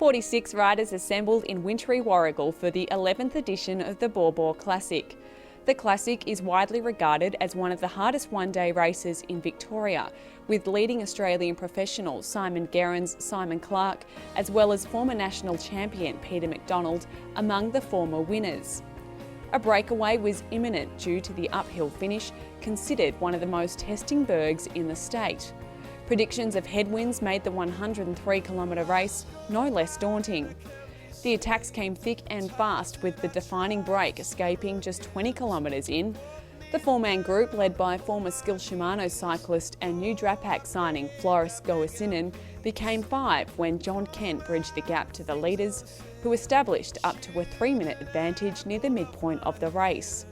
46 riders assembled in wintry Warragul for the 11th edition of the Baw Baw Classic. The Classic is widely regarded as one of the hardest one-day races in Victoria, with leading Australian professionals Simon Gerrans, Simon Clark, as well as former national champion Peter McDonald among the former winners. A breakaway was imminent due to the uphill finish, considered one of the most testing bergs in the state. Predictions of headwinds made the 103-kilometre race no less daunting. The attacks came thick and fast, with the defining break escaping just 20 kilometres in. The four-man group, led by former Skill Shimano cyclist and new Drapac signing Floris Goasinen, became five when John Kent bridged the gap to the leaders, who established up to a 3-minute advantage near the midpoint of the race.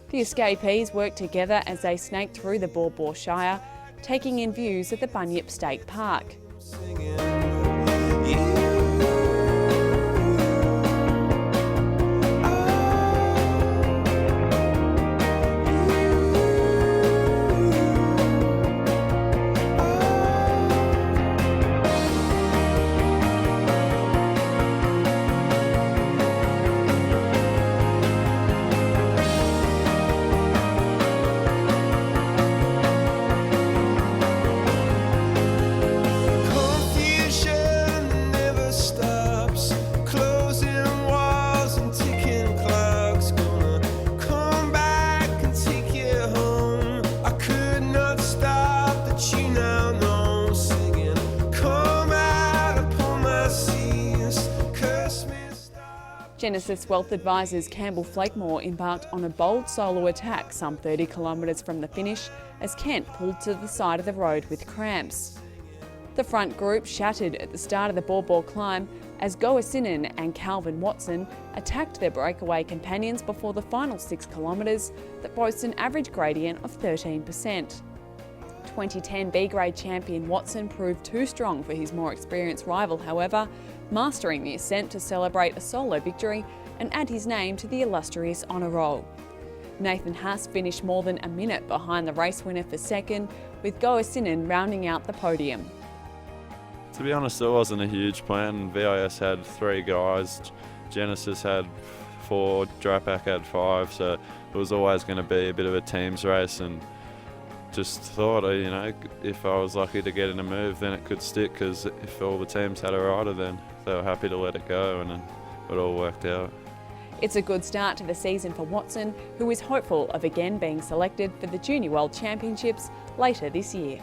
The escapees worked together as they snaked through the Baw Baw Shire, taking in views of the Bunyip State Park. Genesis Wealth Advisors Campbell Flakemore embarked on a bold solo attack some 30 kilometres from the finish as Kent pulled to the side of the road with cramps. The front group shattered at the start of the Baw Baw climb as Goasinen and Calvin Watson attacked their breakaway companions before the final 6 kilometres that boasts an average gradient of 13%. 2010 B-grade champion Watson proved too strong for his more experienced rival, however, mastering the ascent to celebrate a solo victory and add his name to the illustrious honour roll. Nathan Haas finished more than a minute behind the race winner for second, with Goasinen rounding out the podium. To be honest, it wasn't a huge plan. VIS had 3 guys, Genesis had 4, Drapac had 5, so it was always going to be a bit of a teams race, and just thought, if I was lucky to get in a move, then it could stick, because if all the teams had a rider, then they were happy to let it go, and then it all worked out. It's a good start to the season for Watson, who is hopeful of again being selected for the Junior World Championships later this year.